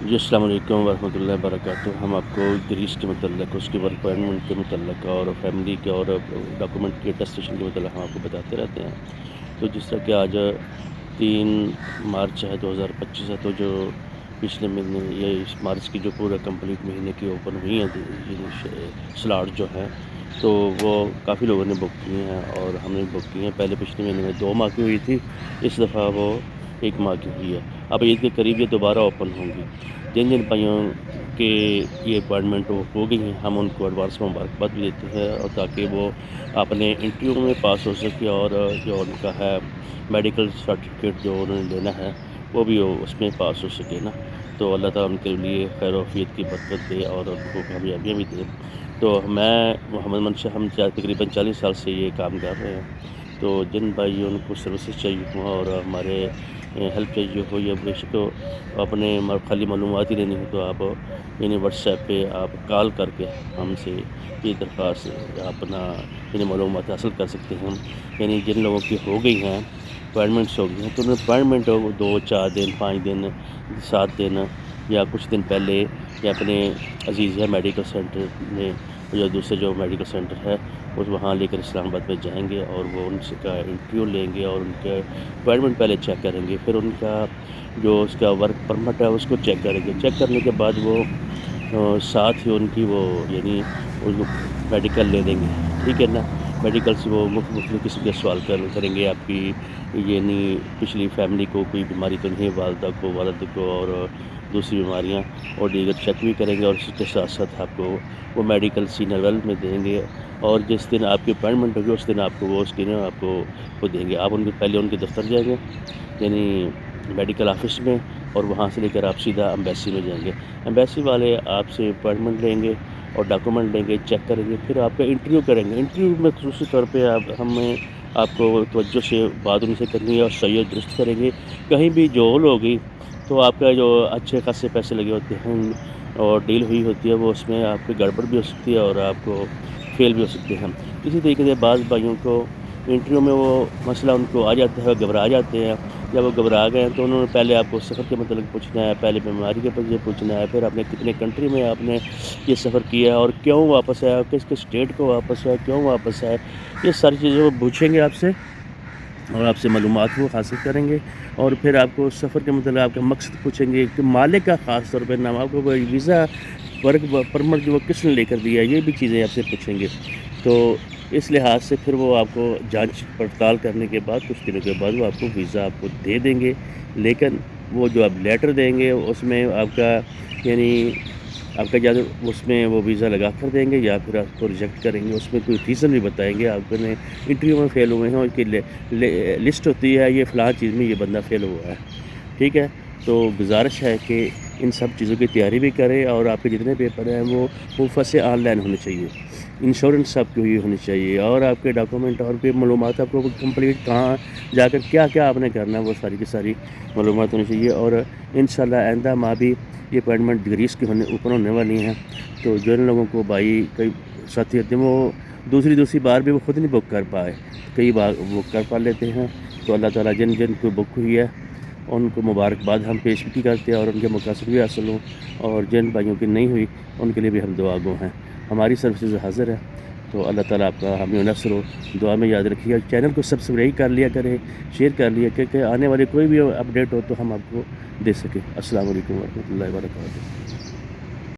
جی السلام علیکم ورحمۃ اللہ وبرکاتہ۔ ہم آپ کو گریس کے متعلق، اس کے ورک پرمٹ کے متعلق اور فیملی کے اور ڈاکومنٹ کے ٹیسٹیشن کے متعلق ہم آپ کو بتاتے رہتے ہیں۔ تو جس طرح کہ آج 3 مارچ ہے 2025 ہے، تو جو پچھلے مہینے یہ اس مارچ کی جو پورا کمپلیٹ مہینے کی اوپن ہوئی ہیں سلاٹ جو ہیں، تو وہ کافی لوگوں نے بک کی ہیں اور ہم نے بک کی ہیں۔ پہلے پچھلے مہینے میں 2 ماہ کی ہوئی تھی، اس دفعہ وہ 1 ماہ کی ہوئی ہے۔ اب عید کے قریب یہ دوبارہ اوپن ہوں گی۔ جن جن بھائیوں کے یہ اپوائنٹمنٹ ہو گئی ہیں، ہم ان کو ایڈوانس میں مبارکباد بھی دیتے ہیں، اور تاکہ وہ اپنے انٹرویو میں پاس ہو سکے، اور جو ان کا ہے میڈیکل سرٹیفکیٹ جو انہوں نے لینا ہے وہ بھی اس میں پاس ہو سکے نا۔ تو اللہ تعالیٰ ان کے لیے خیر و عافیت کی برکت دے اور ان کو کامیابیاں بھی دے۔ تو میں محمد منشا، ہم تقریباً 40 سال سے یہ کام کر رہے ہیں۔ تو جن بھائیوں کو سروسز چاہیے ہوں اور ہمارے ہیلپ چاہیے ہو، یا بے شک اپنے خالی معلومات ہی لینی ہو، تو آپ یعنی واٹس ایپ پہ آپ کال کر کے ہم سے یہ درخواست اپنا یعنی معلومات حاصل کر سکتے ہیں۔ یعنی جن لوگوں کی ہو گئی ہیں اپوائنٹمنٹس ہو گئی ہیں، تو انہیں اپوائنٹمنٹ 2 4 دن 5 دن 7 دن یا کچھ دن پہلے یا اپنے عزیزیہ میڈیکل سینٹر میں یا دوسرے جو میڈیکل سینٹر ہے اس وہاں لے کر اسلام آباد میں جائیں گے، اور وہ ان سے کا انٹرویو لیں گے اور ان کے اپوائنٹمنٹ پہلے چیک کریں گے۔ پھر ان کا جو اس کا ورک پرمٹ ہے اس کو چیک کریں گے۔ چیک کرنے کے بعد وہ ساتھ ہی ان کی وہ یعنی میڈیکل لے لیں گے، ٹھیک ہے نا۔ میڈیکل سے وہ مختلف قسم کے سوال کریں گے، آپ کی یعنی پچھلی فیملی کو کوئی بیماری تو نہیں، والدہ کو، والد کو، اور دوسری بیماریاں اور دیگر چیک بھی کریں گے، اور اس کے ساتھ ساتھ آپ کو وہ میڈیکل سینئر ویل میں دیں گے، اور جس دن آپ کی اپوائنٹمنٹ ہوگی اس دن آپ کو وہ اسکینر آپ کو وہ دیں گے۔ آپ ان کے پہلے ان کے دفتر جائیں گے، یعنی میڈیکل آفس میں، اور وہاں سے لے کر آپ سیدھا ایمبیسی میں جائیں گے۔ ایمبیسی والے آپ سے اپوائنٹمنٹ لیں گے اور ڈاکومنٹ لیں گے، چیک کریں گے، پھر آپ کا انٹرویو کریں گے۔ انٹرویو میں خصوصی طور پہ ہمیں آپ کو توجہ سے بات ان سے کرنی ہے اور صحیح اور درست کریں گے۔ کہیں بھی جول ہوگی تو آپ کا جو اچھے خاصے پیسے لگے ہوتے ہیں اور ڈیل ہوئی ہوتی ہے، وہ اس میں آپ کی گڑبڑ بھی ہو سکتی ہے اور آپ کو فیل بھی ہو سکتے ہیں۔ اسی طریقے سے بعض بھائیوں کو انٹرویو میں وہ مسئلہ ان کو آ جاتا ہے، گھبرا جاتے ہیں۔ جب وہ گھبرا گئے ہیں تو انہوں نے پہلے آپ کو سفر کے متعلق پوچھنا ہے، پہلے بیماری کے بارے پوچھنا ہے، پھر آپ نے کتنے کنٹری میں آپ نے یہ سفر کیا ہے اور کیوں واپس آیا، کس کس اسٹیٹ کو واپس آیا، کیوں واپس آیا، یہ ساری چیزیں وہ پوچھیں گے آپ سے، اور آپ سے معلومات وہ حاصل کریں گے۔ اور پھر آپ کو سفر کے متعلق آپ کا مقصد پوچھیں گے کہ مالک کا خاص طور پہ نام، آپ کو کوئی ویزا ورک پرمٹ جو وہ کس نے لے کر دیا، یہ بھی چیزیں آپ سے پوچھیں گے۔ تو اس لحاظ سے پھر وہ آپ کو جانچ پڑتال کرنے کے بعد کچھ دنوں کے بعد وہ آپ کو ویزا آپ کو دے دیں گے۔ لیکن وہ جو آپ لیٹر دیں گے اس میں آپ کا یعنی آپ کا اس میں وہ ویزا لگا کر دیں گے یا پھر آپ کو ریجیکٹ کریں گے، اس میں کوئی ریزن بھی بتائیں گے۔ آپ نے انٹرویو میں فیل ہوئے ہیں اور کی لسٹ ہوتی ہے، یہ فلاں چیز میں یہ بندہ فیل ہوا ہے، ٹھیک ہے۔ تو گزارش ہے کہ ان سب چیزوں کی تیاری بھی کریں، اور آپ کے جتنے پیپر ہیں وہ مفت سے آن لائن ہونے چاہیے، انشورنس آپ کی ہوئی ہونی چاہیے، اور آپ کے ڈاکومنٹ اور بھی معلومات آپ کو کمپلیٹ کہاں جا کر کیا کیا آپ نے کرنا ہے وہ ساری کی ساری معلومات ہونی چاہیے۔ اور انشاءاللہ آئندہ ماہ بھی یہ اپوائنٹمنٹ گریس کی اوپن ہونے والی ہیں۔ تو جن لوگوں کو بھائی کئی ساتھی ہوتے ہیں وہ دوسری بار بھی وہ خود نہیں بک کر پائے، کئی بار بک کر پا لیتے ہیں۔ تو اللہ تعالیٰ جن جن کو بک ہوئی ہے ان کو مبارکباد ہم پیش بھی کرتے ہیں، اور ان کے مقاصد بھی حاصل ہوں، اور جن بھائیوں کی نہیں ہوئی ان کے لیے بھی ہم دعا گو ہیں۔ ہماری سروسز حاضر ہے، تو اللہ تعالیٰ آپ کا حامی و نصر ہو، دعا میں یاد رکھیے۔ چینل کو سبسکرائب کر لیا کریں، شیئر کر لیا کہ آنے والے کوئی بھی اپڈیٹ ہو تو ہم آپ کو دے سکیں۔ السلام علیکم ورحمۃ اللہ وبرکاتہ۔